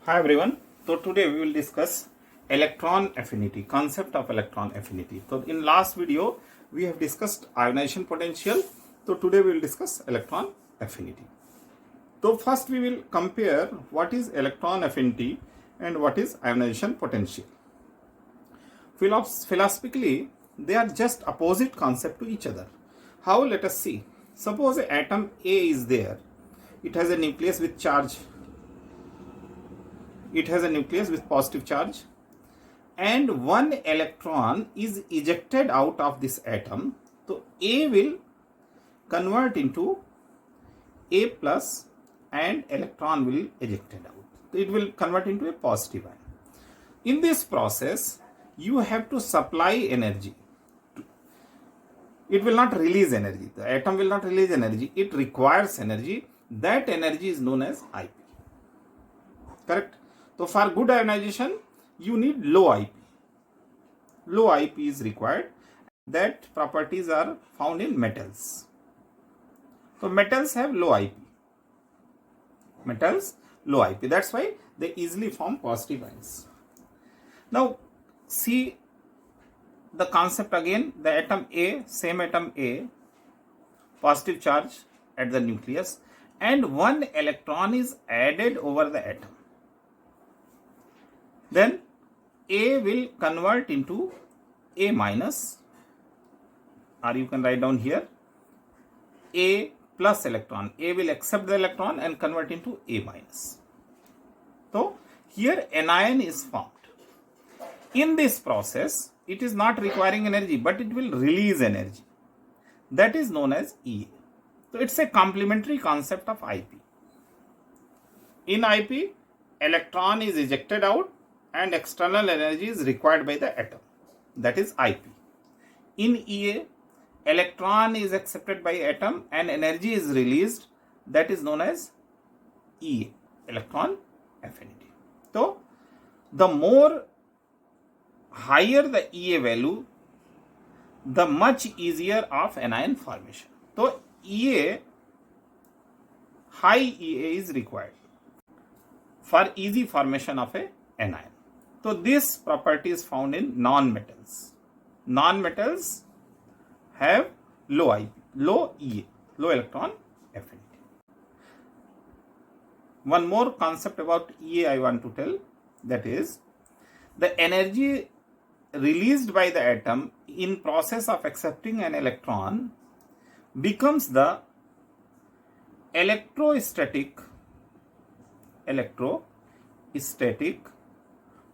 Hi everyone. So today we will discuss electron affinity, concept of electron affinity. So in last video we have discussed ionization potential. So today we will discuss electron affinity. So first we will compare what is electron affinity and what is ionization potential. Philosophically, they are just opposite concept to each other. How? Let us see. Suppose an atom A is there. It has a nucleus with charge. It has a nucleus with positive charge, and one electron is ejected out of this atom. So A will convert into A plus and electron will ejected out. It will convert into a positive ion. In this process, you have to supply energy. It will not release energy. The atom will not release energy. It requires energy. That energy is known as IP. Correct? So for good ionization, you need low IP. Low IP is required. That properties are found in metals. So metals have low IP. Metals, low IP. That's why they easily form positive ions. Now see the concept again. The atom A, same atom A, positive charge at the nucleus, and one electron is added over the atom. Then A will convert into A minus, or you can write down here A plus electron. A will accept the electron and convert into A minus. So here anion is formed. In this process, it is not requiring energy, but it will release energy. That is known as EA. So it's a complementary concept of IP. In IP, electron is ejected out and external energy is required by the atom. That is IP. In EA, electron is accepted by atom and energy is released. That is known as EA, electron affinity. So the more higher the EA value, the much easier of anion formation. So EA, high EA is required for easy formation of a anion. So this property is found in non-metals. Non-metals have low IP, low EA, low electron affinity. One more concept about EA I want to tell, that is the energy released by the atom in process of accepting an electron becomes the electrostatic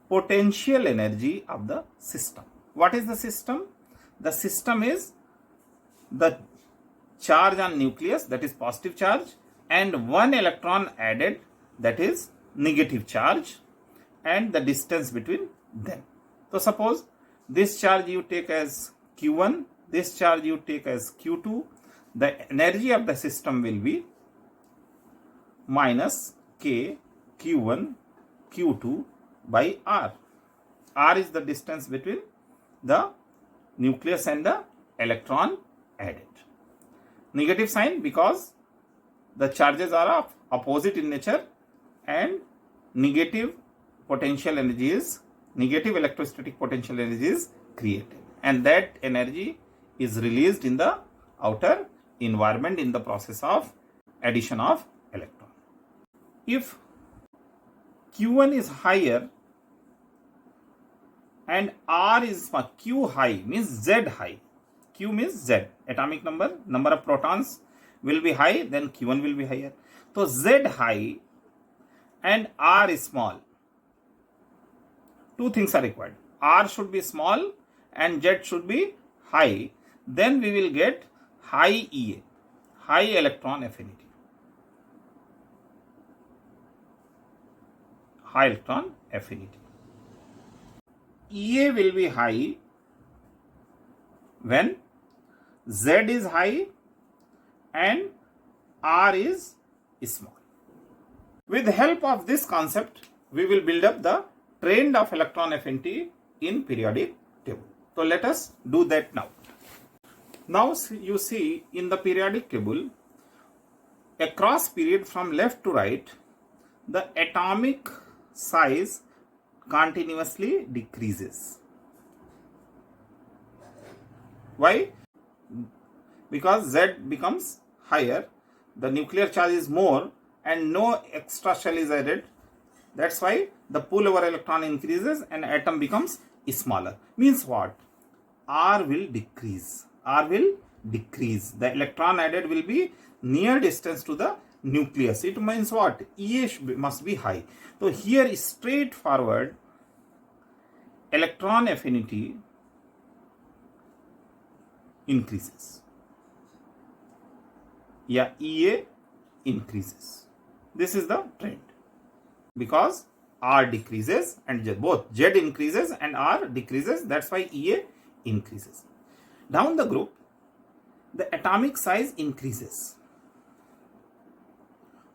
potential energy of the system. What is the system? The system is the charge on nucleus, that is positive charge, and one electron added, that is negative charge, and the distance between them. So suppose this charge you take as Q1, this charge you take as Q2, the energy of the system will be minus K Q1 Q2 by R. R is the distance between the nucleus and the electron added. Negative sign because the charges are opposite in nature and negative potential energy is, negative electrostatic potential energy is created, and that energy is released in the outer environment in the process of addition of electron. If Q1 is higher and R is Q high, means Z high. Q means Z, atomic number of protons will be high, then Q1 will be higher. So Z high and R is small. Two things are required. R should be small and Z should be high. Then we will get high EA, high electron affinity. High electron affinity. EA will be high when Z is high and R is small. With the help of this concept, we will build up the trend of electron affinity in periodic table. So let us do that now. Now you see in the periodic table, across period from left to right, the atomic size continuously decreases. Why? Because Z becomes higher, the nuclear charge is more and no extra shell is added. That's why the pull over electron increases and atom becomes smaller. Means what? R will decrease. R will decrease. The electron added will be near distance to the nucleus. It means what? EA must be high. So here straightforward electron affinity increases. Yeah, EA increases. This is the trend. Because R decreases and both Z increases and R decreases. That's why EA increases. Down the group, the atomic size increases.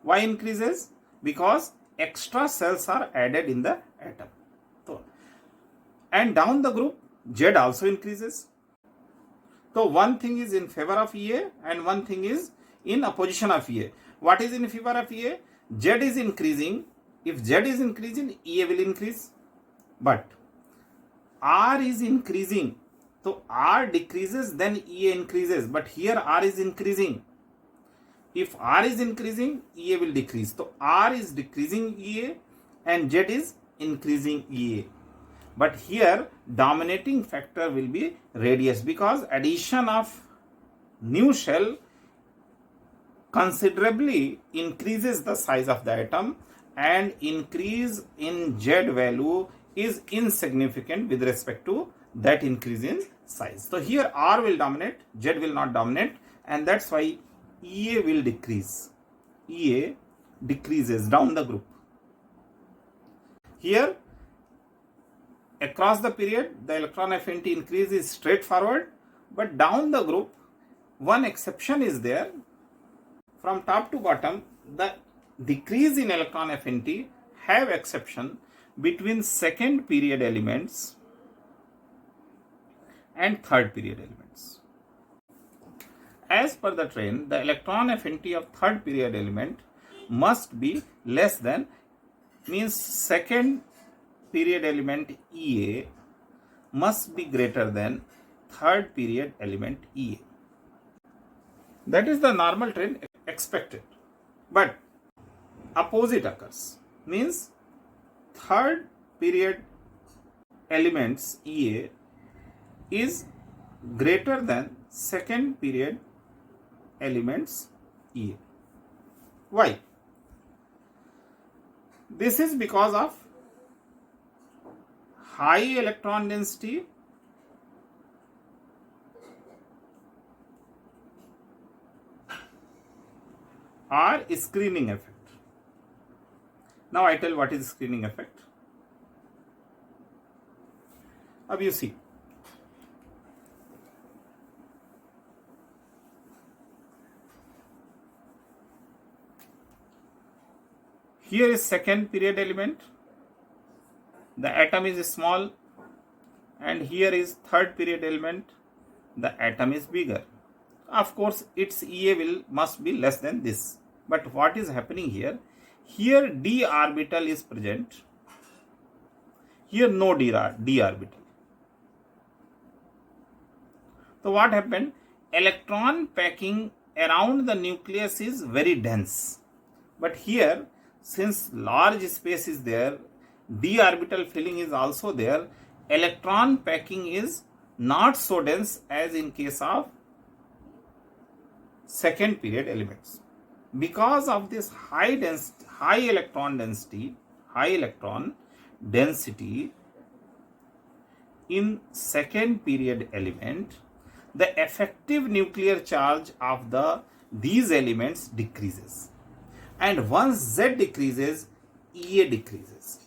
Why increases? Because extra cells are added in the atom. So, and down the group, Z also increases. So one thing is in favor of EA and one thing is in opposition of EA. What is in favor of EA? Z is increasing. If Z is increasing, EA will increase. But R is increasing. So R decreases, then EA increases. But here R is increasing. If R is increasing, EA will decrease. So R is decreasing EA and Z is increasing EA. But here dominating factor will be radius because addition of new shell considerably increases the size of the atom and increase in Z value is insignificant with respect to that increase in size. So here R will dominate, Z will not dominate, and that's why EA will decrease. EA decreases down the group. Here across the period the electron affinity increase is straightforward, but down the group one exception is there. From top to bottom the decrease in electron affinity have exception between second period elements and third period elements. As per the trend, the electron affinity of third period element must be less than, means second period element EA must be greater than third period element EA. That is the normal trend expected. But opposite occurs, means third period elements EA is greater than second period elements EA. Why? This is because of high electron density or screening effect. Now I tell what is screening effect. Now you see, here is second period element, the atom is small, and here is third period element, the atom is bigger. Of course its EA must be less than this. But what is happening here? Here d orbital is present, here no d orbital. So what happened? Electron packing around the nucleus is very dense. But here, since large space is there, d orbital filling is also there, electron packing is not so dense as in case of second period elements. Because of this high electron density in second period element, the effective nuclear charge of these elements decreases. And once Z decreases, EA decreases.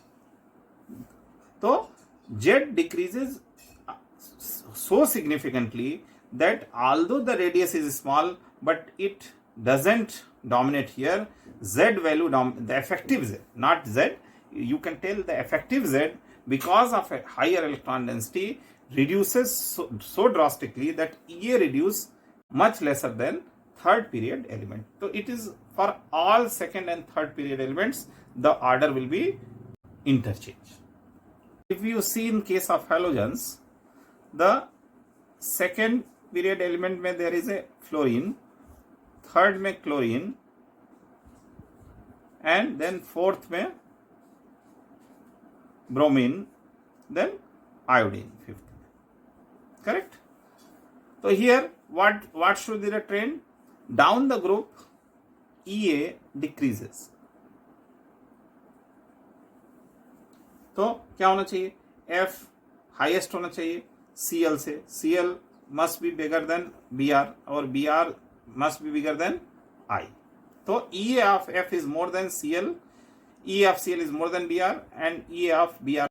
So Z decreases so significantly that although the radius is small, but it doesn't dominate here. Z value, the effective Z, not Z, you can tell the effective Z because of a higher electron density reduces so drastically that EA reduce much lesser than third period element. So it is for all second and third period elements, the order will be interchange. If you see in case of halogens, the second period element में there is a fluorine, third में chlorine, and then fourth में bromine, then iodine, fifth. Correct? So here what should be the trend? Down the group, EA decreases. तो क्या होना चाहिए? F highest होना चाहिए Cl से. Cl must be bigger than Br और Br must be bigger than I. तो EA of F is more than Cl, EA of Cl is more than Br, and EA of Br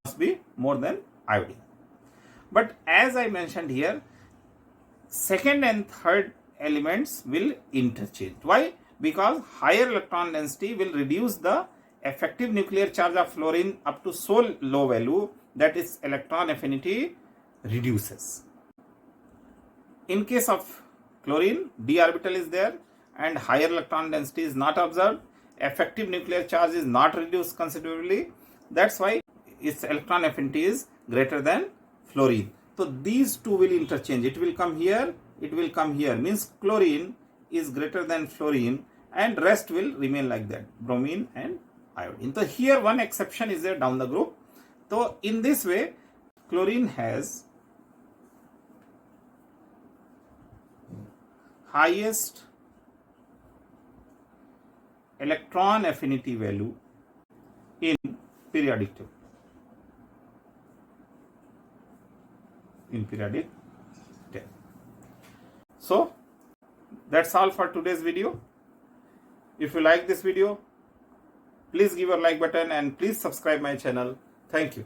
must be more than iodine. But as I mentioned here, second and third elements will interchange. Why? Because higher electron density will reduce the effective nuclear charge of fluorine up to so low value that its electron affinity reduces. In case of chlorine, d orbital is there and higher electron density is not observed. Effective nuclear charge is not reduced considerably. That's why its electron affinity is greater than fluorine. So these two will interchange. It will come here, it will come here. Means chlorine is greater than fluorine and rest will remain like that. Bromine and iodine. So here one exception is there down the group. So in this way, chlorine has highest electron affinity value in periodic table. So that's all for today's video. If you like this video, please give a like button and please subscribe my channel. Thank you.